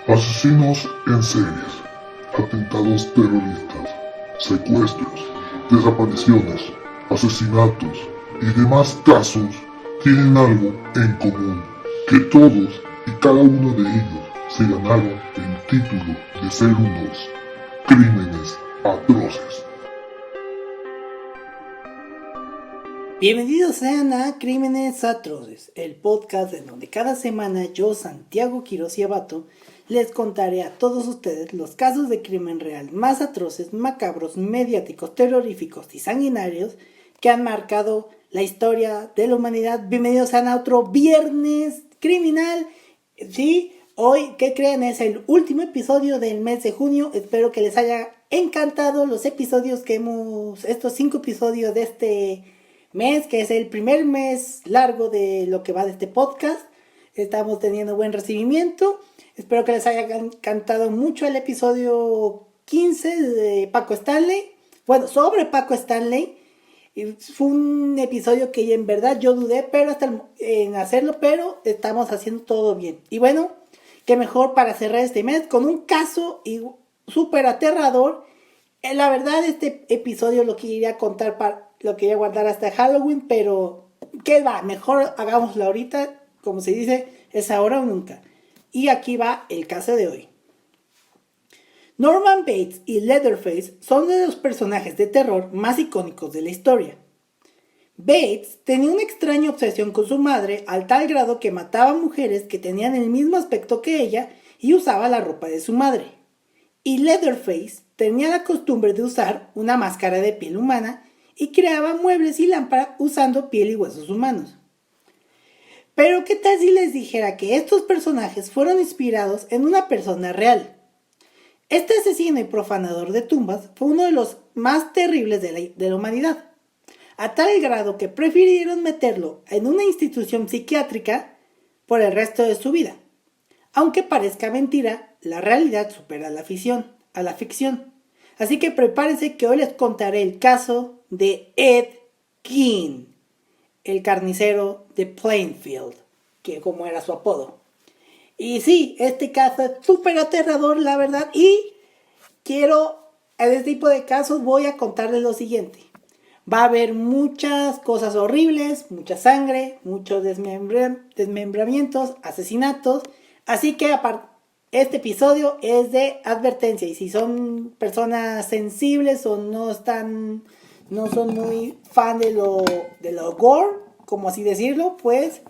Asesinos en series, atentados terroristas, secuestros, desapariciones, asesinatos y demás casos tienen algo en común, que todos y cada uno de ellos se ganaron el título de ser unos crímenes atroces. Bienvenidos sean a Crímenes Atroces, el podcast en donde cada semana yo, Santiago Quiroz y Abato, les contaré a todos ustedes los casos de crimen real más atroces, macabros, mediáticos, terroríficos y sanguinarios que han marcado la historia de la humanidad. Bienvenidos sean a otro viernes criminal. Sí, hoy, ¿qué creen? Es el último episodio del mes de junio. Espero que les haya encantado los episodios estos 5 episodios de este mes, que es el primer mes largo de lo que va de este podcast. Estamos teniendo buen recibimiento. Espero que les haya encantado mucho el episodio 15 de Paco Stanley. Bueno, sobre Paco Stanley. Fue un episodio que en verdad yo dudé en hacerlo, pero estamos haciendo todo bien. Y bueno, qué mejor para cerrar este mes con un caso súper aterrador. La verdad, este episodio lo quería guardar hasta Halloween, pero ¿qué va? Mejor hagámoslo ahorita, como se dice, es ahora o nunca. Y aquí va el caso de hoy. Norman Bates y Leatherface son de los personajes de terror más icónicos de la historia. Bates tenía una extraña obsesión con su madre al tal grado que mataba mujeres que tenían el mismo aspecto que ella y usaba la ropa de su madre. Y Leatherface tenía la costumbre de usar una máscara de piel humana y creaba muebles y lámparas usando piel y huesos humanos. Pero ¿qué tal si les dijera que estos personajes fueron inspirados en una persona real? Este asesino y profanador de tumbas fue uno de los más terribles de la humanidad, a tal grado que prefirieron meterlo en una institución psiquiátrica por el resto de su vida. Aunque parezca mentira, la realidad supera a la ficción. Así que prepárense que hoy les contaré el caso de Ed Gein, el carnicero de Plainfield, que como era su apodo. Y sí, este caso es súper aterrador, la verdad, y en este tipo de casos voy a contarles lo siguiente. Va a haber muchas cosas horribles, mucha sangre, muchos desmembramientos, asesinatos, así que este episodio es de advertencia, y si son personas sensibles o no son muy fan de lo gore, como así decirlo, pues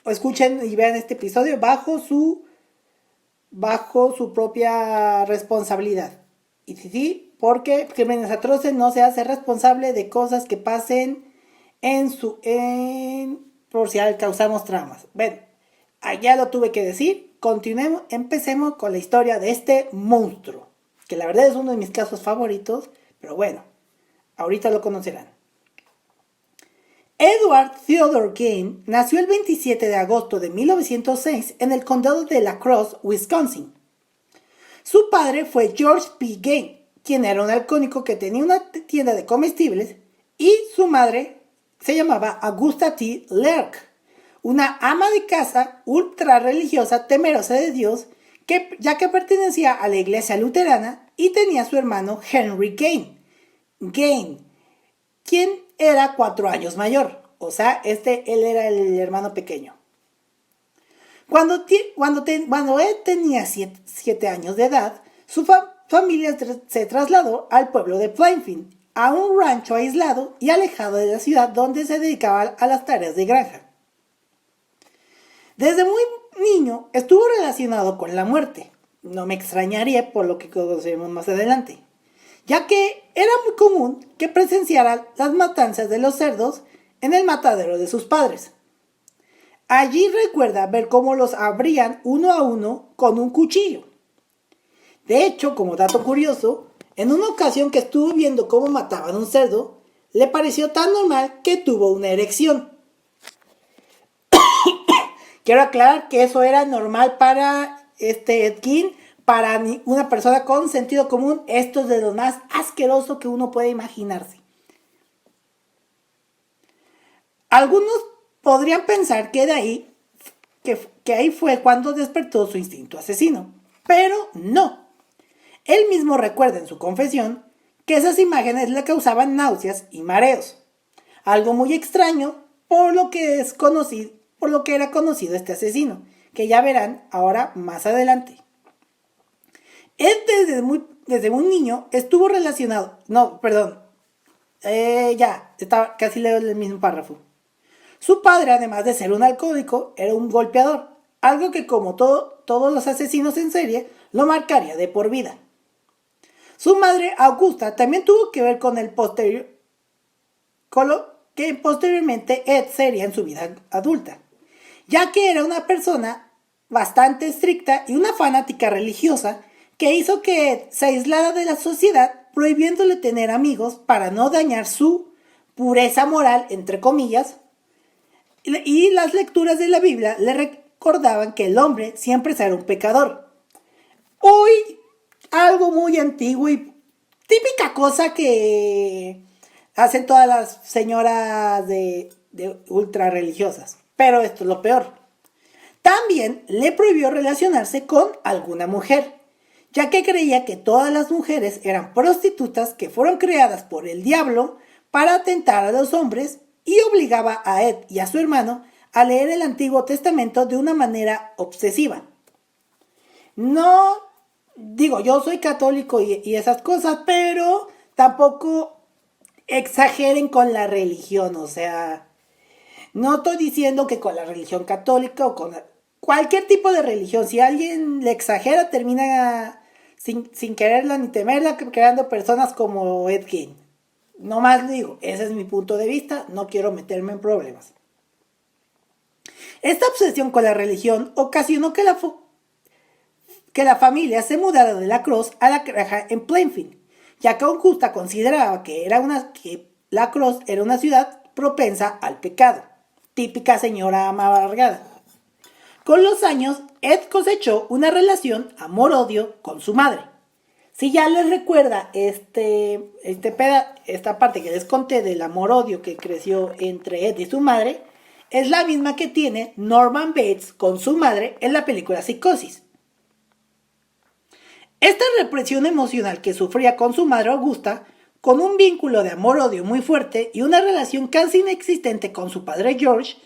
escuchen y vean este episodio bajo su propia responsabilidad. Y sí, porque Crímenes Atroces no se hace responsable de cosas que pasen por si causamos traumas. Bueno, ya lo tuve que decir. Empecemos con la historia de este monstruo, que la verdad es uno de mis casos favoritos, pero bueno, ahorita lo conocerán. Edward Theodore Gein nació el 27 de agosto de 1906 en el condado de La Crosse, Wisconsin. Su padre fue George P. Gein, quien era un alcohólico que tenía una tienda de comestibles, y su madre se llamaba Augusta T. Lerk, una ama de casa ultra religiosa temerosa de Dios, ya que pertenecía a la iglesia luterana, y tenía a su hermano Henry Gein, quien era 4 años mayor. O sea, él era el hermano pequeño. Cuando él tenía 7 años de edad, su familia se trasladó al pueblo de Plainfield, a un rancho aislado y alejado de la ciudad, donde se dedicaba a las tareas de granja. Desde muy niño estuvo relacionado con la muerte. No me extrañaría por lo que conoceremos más adelante, ya que era muy común que presenciara las matanzas de los cerdos en el matadero de sus padres. Allí recuerda ver cómo los abrían uno a uno con un cuchillo. De hecho, como dato curioso, en una ocasión que estuvo viendo cómo mataban un cerdo, le pareció tan normal que tuvo una erección. Quiero aclarar que eso era normal para Ed Gein. Para una persona con sentido común, esto es de lo más asqueroso que uno puede imaginarse. Algunos podrían pensar que de ahí que ahí fue cuando despertó su instinto asesino. Pero no. Él mismo recuerda en su confesión que esas imágenes le causaban náuseas y mareos. Algo muy extraño por lo que era conocido este asesino, que ya verán ahora más adelante. Él desde un niño estuvo relacionado... No, perdón. Casi leo el mismo párrafo. Su padre, además de ser un alcohólico, era un golpeador, algo que como todos los asesinos en serie, lo marcaría de por vida. Su madre, Augusta, también tuvo que ver con lo que posteriormente Ed sería en su vida adulta, ya que era una persona bastante estricta y una fanática religiosa que hizo que Ed se aislara de la sociedad, prohibiéndole tener amigos para no dañar su pureza moral, entre comillas, y las lecturas de la Biblia le recordaban que el hombre siempre será un pecador. Hoy, algo muy antiguo y típica cosa que hacen todas las señoras de ultra religiosas. Pero esto es lo peor. También le prohibió relacionarse con alguna mujer, ya que creía que todas las mujeres eran prostitutas que fueron creadas por el diablo para atentar a los hombres, y obligaba a Ed y a su hermano a leer el Antiguo Testamento de una manera obsesiva. No, digo, yo soy católico y esas cosas, pero tampoco exageren con la religión, o sea, no estoy diciendo que con la religión católica o con cualquier tipo de religión, si alguien le exagera, termina sin quererla ni temerla, creando personas como Ed Gein. No más digo, ese es mi punto de vista, no quiero meterme en problemas. Esta obsesión con la religión ocasionó que la familia se mudara de La Crosse a la granja en Plainfield, ya que Augusta consideraba que La Crosse era una ciudad propensa al pecado, típica señora amargada. Con los años, Ed cosechó una relación amor-odio con su madre. Si ya les recuerda esta parte que les conté del amor-odio que creció entre Ed y su madre, es la misma que tiene Norman Bates con su madre en la película Psicosis. Esta represión emocional que sufría con su madre Augusta, con un vínculo de amor-odio muy fuerte y una relación casi inexistente con su padre George,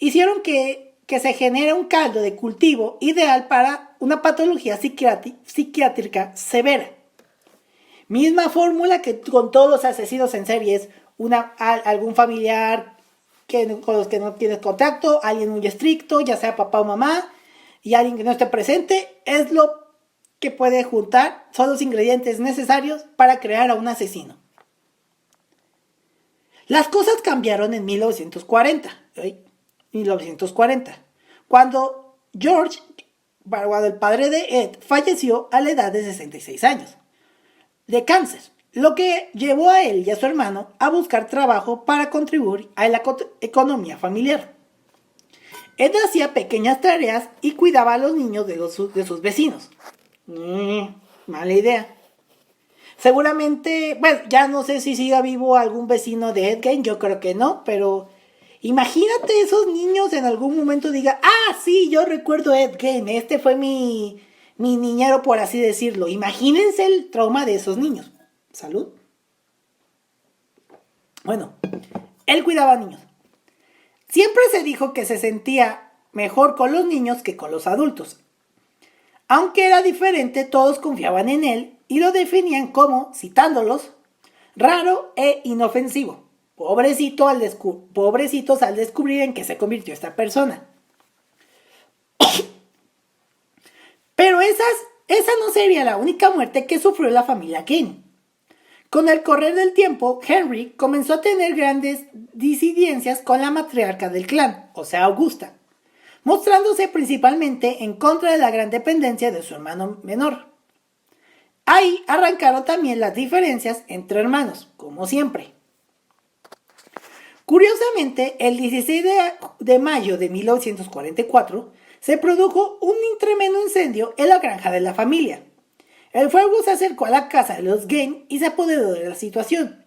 hicieron que se genere un caldo de cultivo ideal para una patología psiquiátrica severa. Misma fórmula que con todos los asesinos en series, algún familiar con los que no tienes contacto, alguien muy estricto, ya sea papá o mamá, y alguien que no esté presente, es lo que puede juntar, son los ingredientes necesarios para crear a un asesino. Las cosas cambiaron en 1940, cuando el padre de Ed, falleció a la edad de 66 años, de cáncer, lo que llevó a él y a su hermano a buscar trabajo para contribuir a la economía familiar. Ed hacía pequeñas tareas y cuidaba a los niños de sus vecinos. Mala idea. Seguramente, bueno, ya no sé si siga vivo algún vecino de Ed Gein, yo creo que no, pero imagínate esos niños en algún momento digan, sí, yo recuerdo Ed Gein, este fue mi niñero, por así decirlo. Imagínense el trauma de esos niños. Salud. Bueno, él cuidaba a niños. Siempre se dijo que se sentía mejor con los niños que con los adultos. Aunque era diferente, todos confiaban en él y lo definían como, citándolos, raro e inofensivo. Pobrecitos al descubrir en qué se convirtió esta persona. Pero esa no sería la única muerte que sufrió la familia Gein. Con el correr del tiempo, Henry comenzó a tener grandes disidencias con la matriarca del clan, o sea, Augusta, mostrándose principalmente en contra de la gran dependencia de su hermano menor. Ahí arrancaron también las diferencias entre hermanos, como siempre. Curiosamente, el 16 de mayo de 1944 se produjo un tremendo incendio en la granja de la familia. El fuego se acercó a la casa de los Gein y se apoderó de la situación.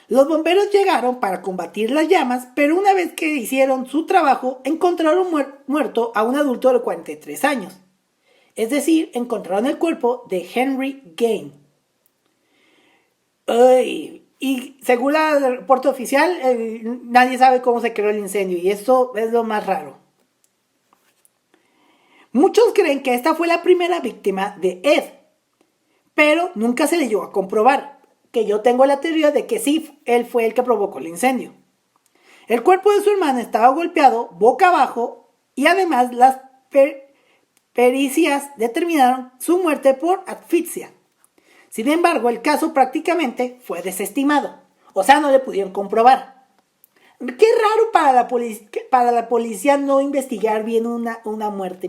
Los bomberos llegaron para combatir las llamas, pero una vez que hicieron su trabajo, encontraron muerto a un adulto de 43 años. Es decir, encontraron el cuerpo de Henry Gain. Y según el reporte oficial, nadie sabe cómo se creó el incendio, y esto es lo más raro. Muchos creen que esta fue la primera víctima de Ed, pero nunca se le llegó a comprobar. Que yo tengo la teoría de que sí, él fue el que provocó el incendio. El cuerpo de su hermana estaba golpeado boca abajo y además las pericias determinaron su muerte por asfixia. Sin embargo, el caso prácticamente fue desestimado. O sea, no le pudieron comprobar. Qué raro para la policía no investigar bien una muerte.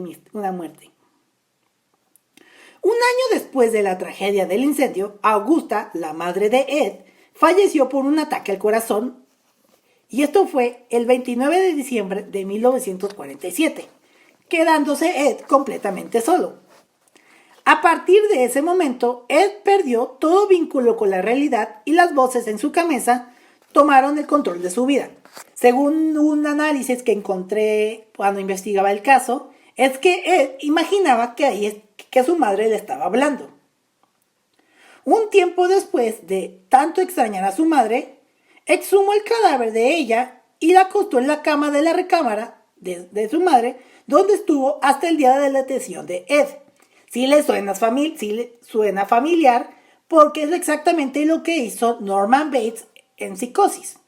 Un año después de la tragedia del incendio, Augusta, la madre de Ed, falleció por un ataque al corazón, y esto fue el 29 de diciembre de 1947, quedándose Ed completamente solo. A partir de ese momento, Ed perdió todo vínculo con la realidad y las voces en su cabeza tomaron el control de su vida. Según un análisis que encontré cuando investigaba el caso, es que Ed imaginaba que su madre le estaba hablando. Un tiempo después de tanto extrañar a su madre, exhumó el cadáver de ella y la acostó en la cama de la recámara de su madre, donde estuvo hasta el día de la detención de Ed. Sí le suena familiar, porque es exactamente lo que hizo Norman Bates en Psicosis.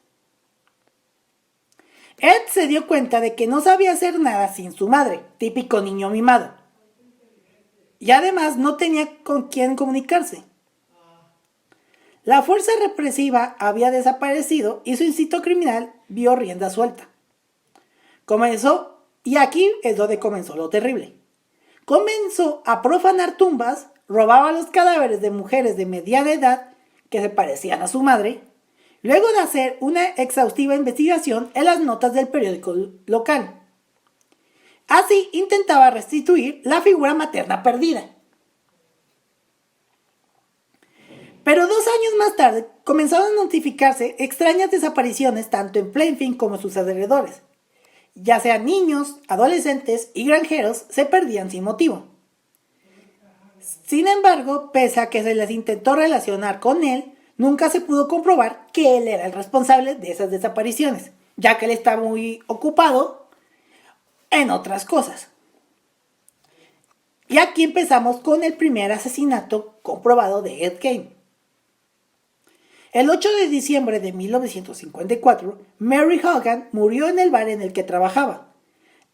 Ed se dio cuenta de que no sabía hacer nada sin su madre, típico niño mimado. Y además no tenía con quién comunicarse. La fuerza represiva había desaparecido y su instinto criminal vio rienda suelta. Y aquí es donde comenzó lo terrible. Comenzó a profanar tumbas, robaba los cadáveres de mujeres de mediana edad que se parecían a su madre, luego de hacer una exhaustiva investigación en las notas del periódico local. Así intentaba restituir la figura materna perdida. Pero 2 años más tarde comenzaron a notificarse extrañas desapariciones tanto en Plainfield como en sus alrededores. Ya sean niños, adolescentes y granjeros se perdían sin motivo. Sin embargo, pese a que se les intentó relacionar con él, nunca se pudo comprobar que él era el responsable de esas desapariciones, ya que él estaba muy ocupado en otras cosas. Y aquí empezamos con el primer asesinato comprobado de Ed Gein. El 8 de diciembre de 1954, Mary Hogan murió en el bar en el que trabajaba.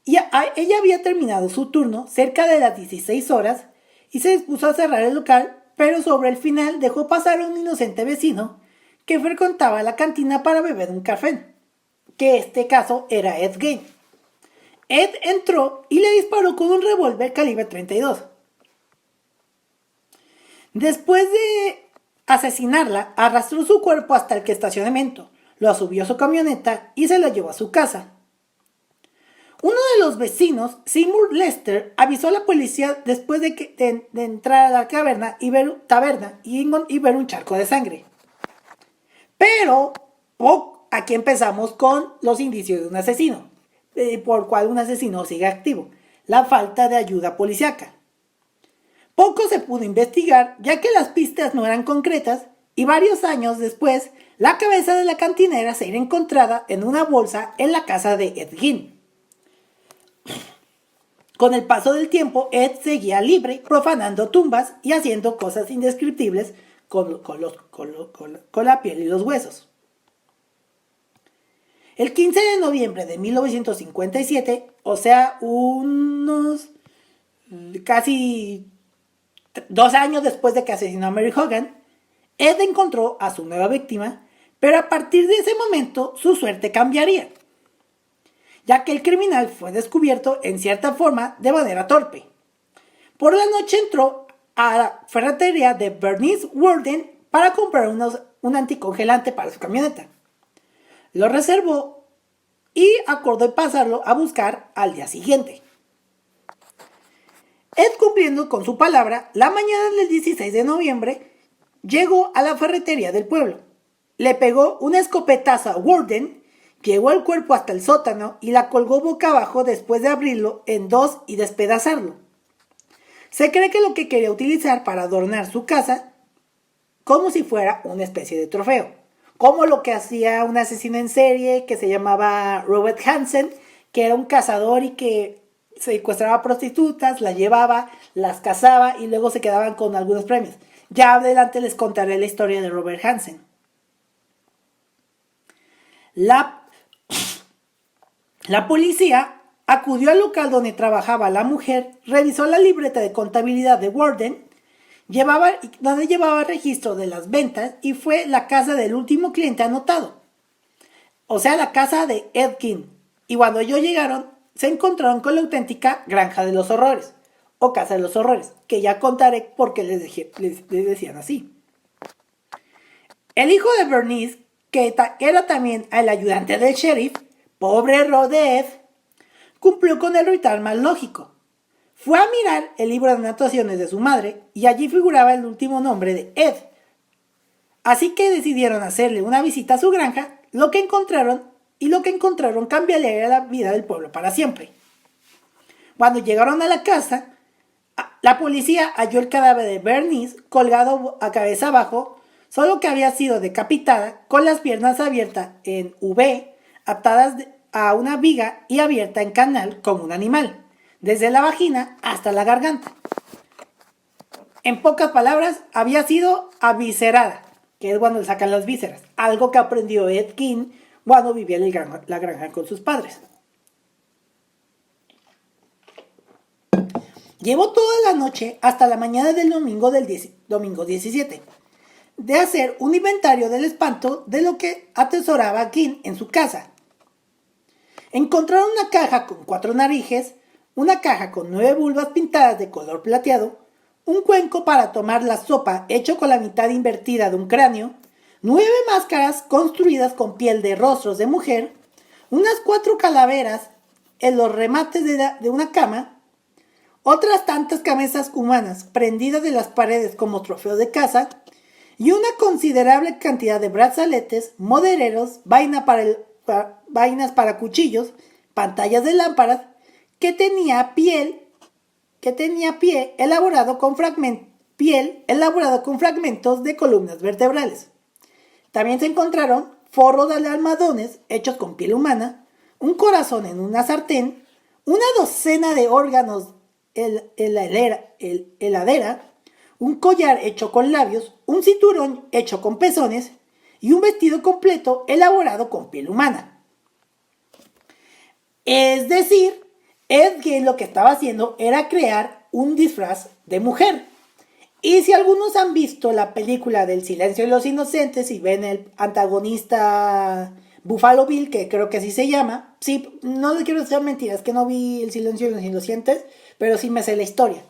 Ella había terminado su turno cerca de las 16 horas y se dispuso a cerrar el local, pero sobre el final dejó pasar a un inocente vecino que frecuentaba la cantina para beber un café, que este caso era Ed Gein. Ed entró y le disparó con un revólver calibre 32. Después de asesinarla, arrastró su cuerpo hasta el estacionamiento, lo subió a su camioneta y se lo llevó a su casa. Uno de los vecinos, Seymour Lester, avisó a la policía después de entrar a la taberna y ver un charco de sangre. Pero aquí empezamos con los indicios de un asesino, por cual un asesino sigue activo: la falta de ayuda policíaca. Poco se pudo investigar, ya que las pistas no eran concretas, y varios años después, la cabeza de la cantinera sería encontrada en una bolsa en la casa de Ed Gein. Con el paso del tiempo, Ed seguía libre, profanando tumbas y haciendo cosas indescriptibles con la piel y los huesos. El 15 de noviembre de 1957, o sea, unos casi 2 años después de que asesinó a Mary Hogan, Ed encontró a su nueva víctima, pero a partir de ese momento su suerte cambiaría, ya que el criminal fue descubierto en cierta forma de manera torpe. Por la noche entró a la ferretería de Bernice Worden para comprar un anticongelante para su camioneta. Lo reservó y acordó pasarlo a buscar al día siguiente. Ed, cumpliendo con su palabra, la mañana del 16 de noviembre llegó a la ferretería del pueblo. le pegó un escopetazo a Warden, llevó el cuerpo hasta el sótano y la colgó boca abajo después de abrirlo en dos y despedazarlo. Se cree que lo que quería utilizar para adornar su casa como si fuera una especie de trofeo, como lo que hacía un asesino en serie que se llamaba Robert Hansen, que era un cazador y que secuestraba prostitutas, las llevaba, las cazaba y luego se quedaban con algunos premios. Ya adelante les contaré la historia de Robert Hansen. La policía acudió al local donde trabajaba la mujer, revisó la libreta de contabilidad de Warden, donde llevaba registro de las ventas y fue la casa del último cliente anotado. O sea, la casa de Ed Gein. Y cuando ellos llegaron, se encontraron con la auténtica granja de los horrores, o casa de los horrores, que ya contaré por qué les decían así. El hijo de Bernice, que era también el ayudante del sheriff, pobre Rod de Ed, cumplió con el ritual más lógico. Fue a mirar el libro de anotaciones de su madre y allí figuraba el último nombre de Ed. Así que decidieron hacerle una visita a su granja, lo que encontraron cambiaría la vida del pueblo para siempre. Cuando llegaron a la casa, la policía halló el cadáver de Bernice colgado a cabeza abajo, solo que había sido decapitada con las piernas abiertas en V, atadas a una viga y abierta en canal como un animal, desde la vagina hasta la garganta. En pocas palabras, había sido aviscerada, que es cuando le sacan las vísceras, algo que aprendió Ed Gein cuando vivía en la granja con sus padres. Llevó toda la noche hasta la mañana del domingo 17 de hacer un inventario del espanto de lo que atesoraba Gein en su casa. Encontraron una caja con 4 narices, una caja con 9 vulvas pintadas de color plateado, un cuenco para tomar la sopa hecho con la mitad invertida de un cráneo, 9 máscaras construidas con piel de rostros de mujer, unas 4 calaveras en los remates de una cama, otras tantas cabezas humanas prendidas de las paredes como trofeo de caza, y una considerable cantidad de brazaletes, modereros, vainas para cuchillos, pantallas de lámparas, que tenía pie elaborado con fragmentos de columnas vertebrales. También se encontraron forros de almohadones hechos con piel humana, un corazón en una sartén, una docena de órganos heladera, un collar hecho con labios, un cinturón hecho con pezones y un vestido completo elaborado con piel humana. Es decir, Ed Gein lo que estaba haciendo era crear un disfraz de mujer. Y si algunos han visto la película del Silencio de los Inocentes y ven el antagonista Buffalo Bill, que creo que así se llama, sí, no les quiero decir mentiras, que no vi el Silencio de los Inocentes, pero sí me sé la historia.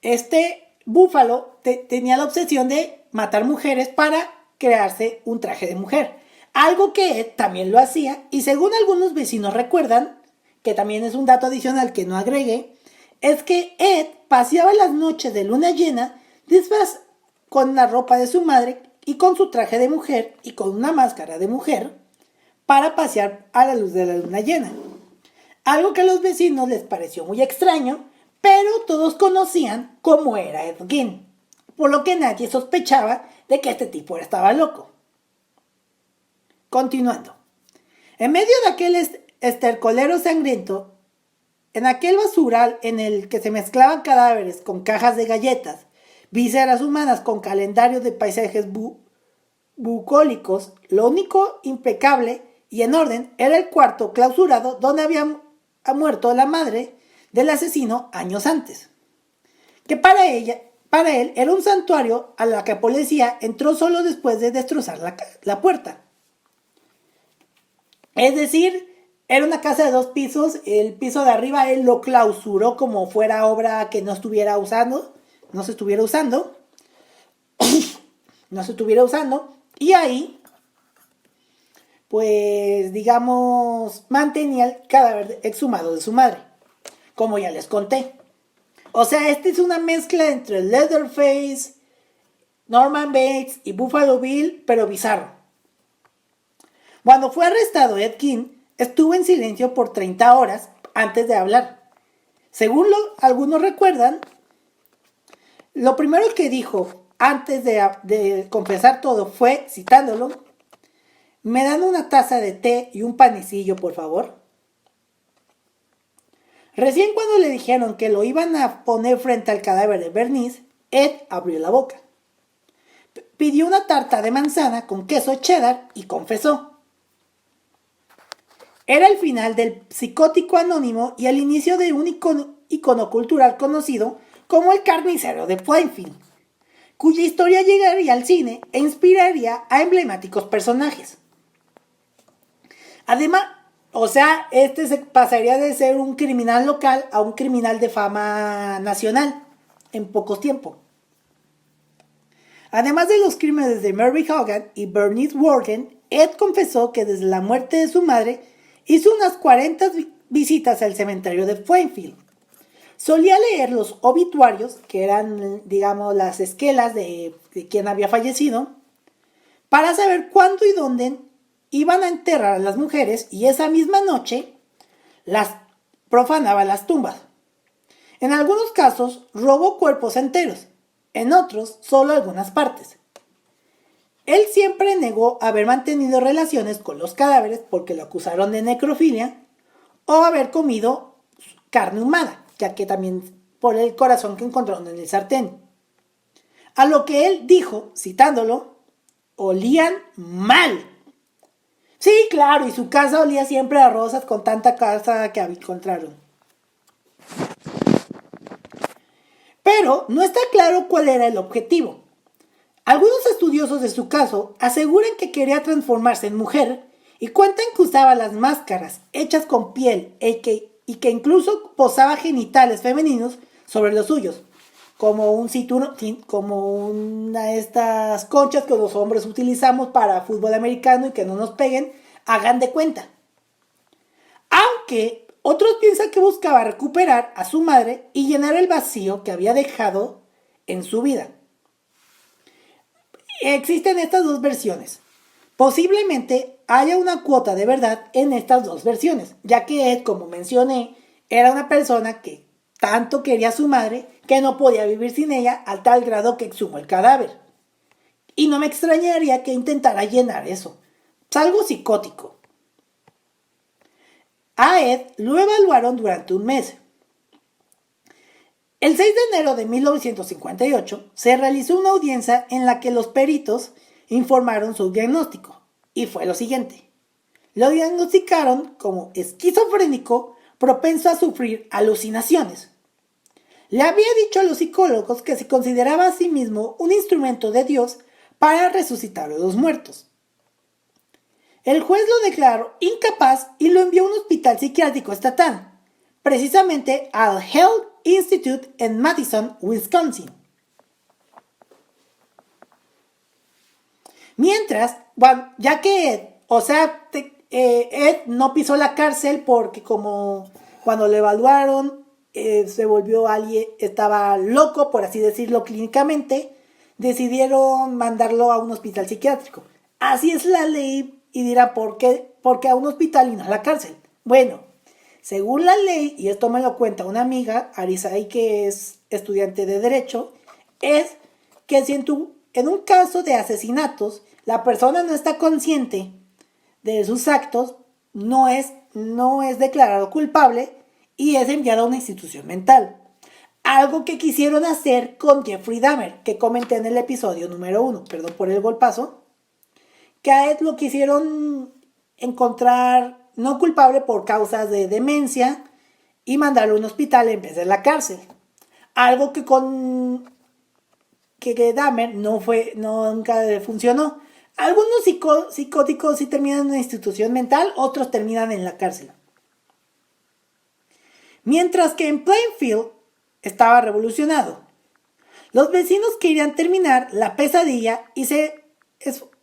Este Búfalo tenía la obsesión de matar mujeres para crearse un traje de mujer. Algo que Ed también lo hacía y según algunos vecinos recuerdan, que también es un dato adicional que no agregué, es que Ed paseaba las noches de luna llena disfraz con la ropa de su madre y con su traje de mujer y con una máscara de mujer para pasear a la luz de la luna llena. Algo que a los vecinos les pareció muy extraño, pero todos conocían cómo era Ed Gein, por lo que nadie sospechaba de que este tipo estaba loco. Continuando. En medio de aquel estercolero sangriento, en aquel basural en el que se mezclaban cadáveres con cajas de galletas, vísceras humanas con calendarios de paisajes bucólicos, lo único impecable y en orden era el cuarto clausurado donde había muerto la madre del asesino años antes, que para él era un santuario a la que la policía entró solo después de destrozar la puerta. Es decir, era una casa de 2 pisos, el piso de arriba él lo clausuró como fuera obra que no se estuviera usando, y ahí, pues digamos, mantenía el cadáver exhumado de su madre, como ya les conté. O sea, esta es una mezcla entre Leatherface, Norman Bates y Buffalo Bill, pero bizarro. Cuando fue arrestado Ed Gein, estuvo en silencio por 30 horas antes de hablar. Según algunos recuerdan, lo primero que dijo antes de confesar todo fue, citándolo: ¿me dan una taza de té y un panecillo, por favor? Recién cuando le dijeron que lo iban a poner frente al cadáver de Bernice, Ed abrió la boca. Pidió una tarta de manzana con queso cheddar y confesó. Era el final del psicótico anónimo y el inicio de un icono cultural conocido como el carnicero de Plainfield, cuya historia llegaría al cine e inspiraría a emblemáticos personajes. Además, este se pasaría de ser un criminal local a un criminal de fama nacional en poco tiempo. Además de los crímenes de Mary Hogan y Bernice Worden, Ed confesó que desde la muerte de su madre hizo unas 40 visitas al cementerio de Plainfield. Solía leer los obituarios, que eran, digamos, las esquelas de quien había fallecido, para saber cuándo y dónde iban a enterrar a las mujeres, y esa misma noche las profanaba las tumbas. En algunos casos robó cuerpos enteros, en otros solo algunas partes. Él siempre negó haber mantenido relaciones con los cadáveres porque lo acusaron de necrofilia o haber comido carne humana, ya que también por el corazón que encontraron en el sartén. A lo que él dijo, citándolo: olían mal. Sí, claro, y su casa olía siempre a rosas con tanta casa que encontraron. Pero no está claro cuál era el objetivo. Algunos estudiosos de su caso aseguran que quería transformarse en mujer y cuentan que usaba las máscaras hechas con piel y que incluso posaba genitales femeninos sobre los suyos, como un cinturón, como una de estas conchas que los hombres utilizamos para fútbol americano y que no nos peguen, hagan de cuenta. Aunque otros piensan que buscaba recuperar a su madre y llenar el vacío que había dejado en su vida. Existen estas dos versiones. Posiblemente haya una cuota de verdad en estas dos versiones, ya que Ed, como mencioné, era una persona que tanto quería a su madre que no podía vivir sin ella, al tal grado que exhumó el cadáver. Y no me extrañaría que intentara llenar eso. Es algo psicótico. A Ed lo evaluaron durante un mes. El 6 de enero de 1958 se realizó una audiencia en la que los peritos informaron su diagnóstico, y fue lo siguiente. Lo diagnosticaron como esquizofrénico propenso a sufrir alucinaciones. Le había dicho a los psicólogos que se consideraba a sí mismo un instrumento de Dios para resucitar a los muertos. El juez lo declaró incapaz y lo envió a un hospital psiquiátrico estatal, precisamente al Health Institute en Madison, Wisconsin. Mientras, ya que Ed no pisó la cárcel porque como cuando lo evaluaron se volvió alguien, estaba loco, por así decirlo clínicamente, decidieron mandarlo a un hospital psiquiátrico. Así es la ley y dirá, ¿por qué a un hospital y no a la cárcel? Bueno, según la ley, y esto me lo cuenta una amiga, Arisay, que es estudiante de Derecho, es que si en un caso de asesinatos la persona no está consciente de sus actos, no es declarado culpable y es enviado a una institución mental. Algo que quisieron hacer con Jeffrey Dahmer, que comenté en el episodio número 1, perdón por el golpazo, que a Ed lo quisieron encontrar no culpable por causas de demencia y mandarlo a un hospital en vez de la cárcel. Algo que con Dahmer nunca funcionó. Algunos psicóticos sí terminan en una institución mental, otros terminan en la cárcel. Mientras que en Plainfield estaba revolucionado. Los vecinos querían terminar la pesadilla y se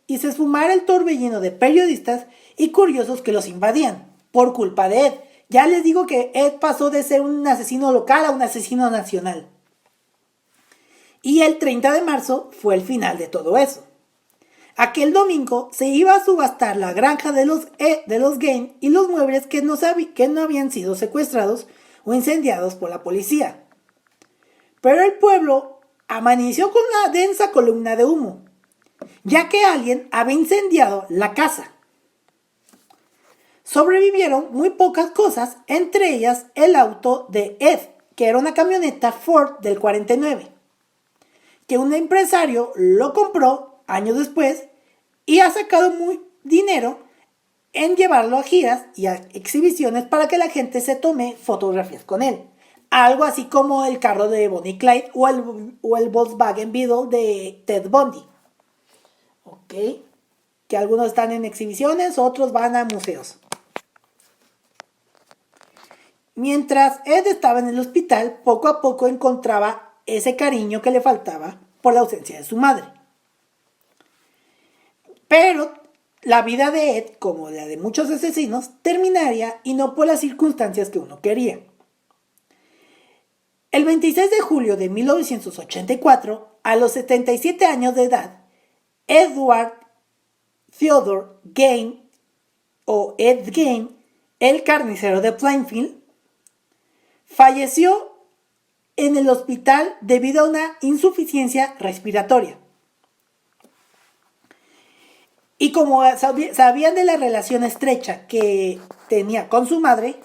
esfumara el torbellino de periodistas y curiosos que los invadían, por culpa de Ed. Ya les digo que Ed pasó de ser un asesino local a un asesino nacional. Y el 30 de marzo fue el final de todo eso. Aquel domingo se iba a subastar la granja de los Gain y los muebles que no habían sido secuestrados o incendiados por la policía. Pero el pueblo amaneció con una densa columna de humo, ya que alguien había incendiado la casa. Sobrevivieron muy pocas cosas, entre ellas el auto de Ed, que era una camioneta Ford del 49, que un empresario lo compró años después y ha sacado muy dinero en llevarlo a giras y a exhibiciones para que la gente se tome fotografías con él. Algo así como el carro de Bonnie y Clyde o el Volkswagen Beetle de Ted Bundy. Ok, que algunos están en exhibiciones, otros van a museos. Mientras Ed estaba en el hospital, poco a poco encontraba ese cariño que le faltaba por la ausencia de su madre. Pero la vida de Ed, como la de muchos asesinos, terminaría y no por las circunstancias que uno quería. El 26 de julio de 1984, a los 77 años de edad, Edward Theodore Gain, o Ed Gain, el carnicero de Plainfield, falleció en el hospital debido a una insuficiencia respiratoria. Y como sabían de la relación estrecha que tenía con su madre,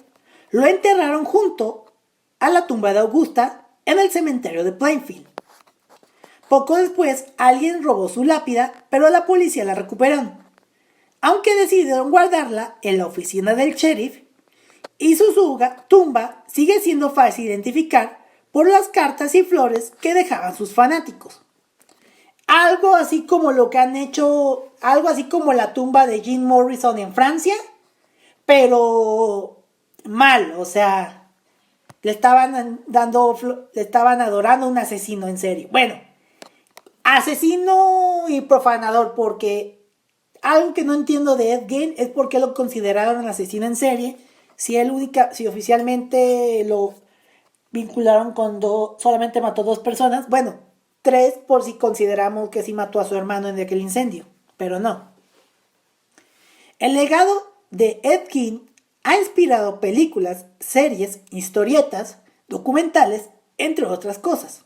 lo enterraron junto a la tumba de Augusta en el cementerio de Plainfield. Poco después, alguien robó su lápida, pero la policía la recuperó, aunque decidieron guardarla en la oficina del sheriff, y su tumba sigue siendo fácil de identificar por las cartas y flores que dejaban sus fanáticos. Algo así como lo que han hecho, algo así como la tumba de Jim Morrison en Francia, pero mal, o sea, le estaban adorando a un asesino en serie. Bueno, asesino y profanador, porque algo que no entiendo de Ed Gein es por qué lo consideraron un asesino en serie, si oficialmente lo vincularon con solamente mató 2 personas, bueno, 3 por si consideramos que sí mató a su hermano en aquel incendio, pero no. El legado de Ed Gein ha inspirado películas, series, historietas, documentales, entre otras cosas.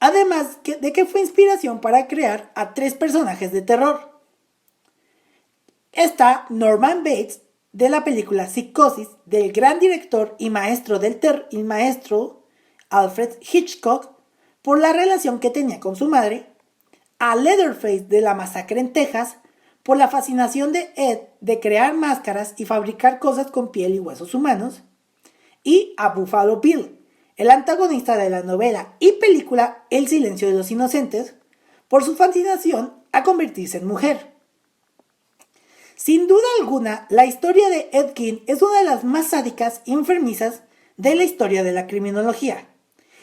Además de que fue inspiración para crear a 3 personajes de terror. Está Norman Bates, de la película Psicosis, del gran director y maestro Alfred Hitchcock, por la relación que tenía con su madre, a Leatherface de La Masacre en Texas, por la fascinación de Ed de crear máscaras y fabricar cosas con piel y huesos humanos, y a Buffalo Bill, el antagonista de la novela y película El silencio de los inocentes, por su fascinación a convertirse en mujer. Sin duda alguna, la historia de Ed Gein es una de las más sádicas y enfermizas de la historia de la criminología.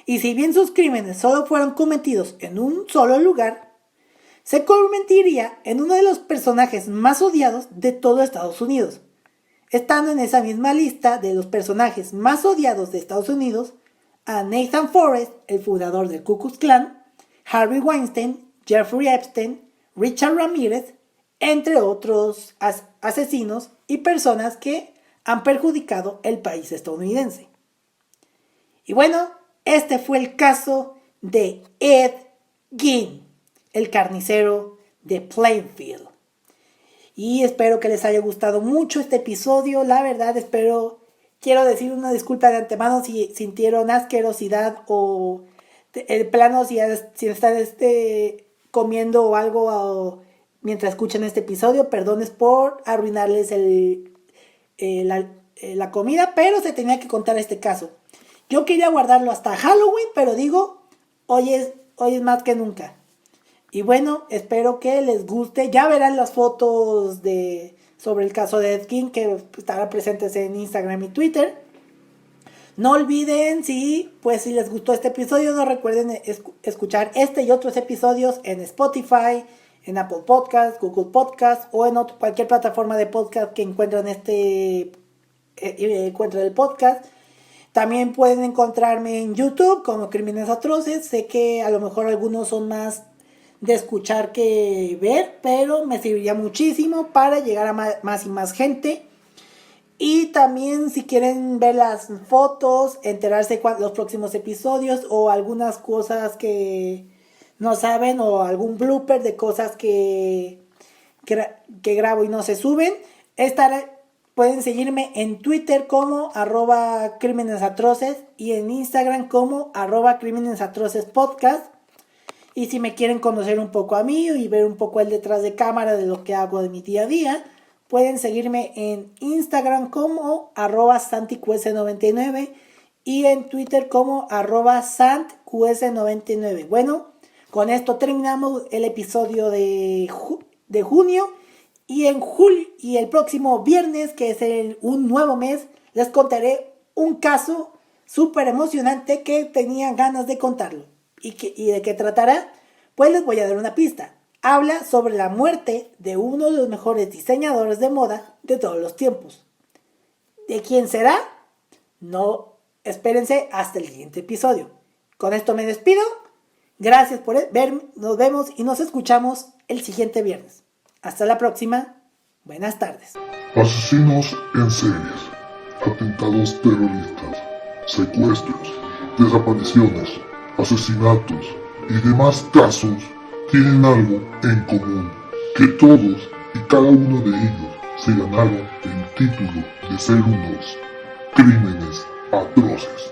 Y si bien sus crímenes solo fueron cometidos en un solo lugar, se convertiría en uno de los personajes más odiados de todo Estados Unidos, estando en esa misma lista de los personajes más odiados de Estados Unidos a Nathan Forrest, el fundador del Ku Klux Klan, Harvey Weinstein, Jeffrey Epstein, Richard Ramírez, entre otros asesinos y personas que han perjudicado el país estadounidense. Y bueno, este fue el caso de Ed Gein, el carnicero de Plainfield. Y espero que les haya gustado mucho este episodio. La verdad, quiero decir una disculpa de antemano si sintieron asquerosidad o el plano si están comiendo o algo mientras escuchan este episodio. Perdones por arruinarles la comida, pero se tenía que contar este caso. Yo quería guardarlo hasta Halloween, pero digo, hoy es más que nunca. Y bueno, espero que les guste. Ya verán las fotos sobre el caso de Ed Gein que estarán presentes en Instagram y Twitter. No olviden, si les gustó este episodio, no recuerden escuchar este y otros episodios en Spotify, en Apple Podcast, Google Podcast o en cualquier plataforma de podcast que encuentren el podcast. También pueden encontrarme en YouTube como Crímenes Atroces. Sé que a lo mejor algunos son más de escuchar que ver, pero me serviría muchísimo para llegar a más y más gente. Y también si quieren ver las fotos, enterarse de los próximos episodios o algunas cosas que no saben o algún blooper de cosas que grabo y no se suben, pueden seguirme en Twitter como @crímenesatroces y en Instagram como @crímenesatrocespodcast. Y si me quieren conocer un poco a mí y ver un poco el detrás de cámara de lo que hago de mi día a día, pueden seguirme en Instagram como @santiqs99 y en Twitter como @santqs99. Bueno, con esto terminamos el episodio de junio. Y en julio y el próximo viernes, que es un nuevo mes, les contaré un caso súper emocionante que tenía ganas de contarlo. ¿Y de qué tratará? Pues les voy a dar una pista. Habla sobre la muerte de uno de los mejores diseñadores de moda de todos los tiempos. ¿De quién será? No, espérense hasta el siguiente episodio. Con esto me despido. Gracias por verme. Nos vemos y nos escuchamos el siguiente viernes. Hasta la próxima. Buenas tardes. Asesinos en series, atentados terroristas, secuestros, desapariciones, asesinatos y demás casos tienen algo en común, que todos y cada uno de ellos se ganaron el título de ser unos crímenes atroces.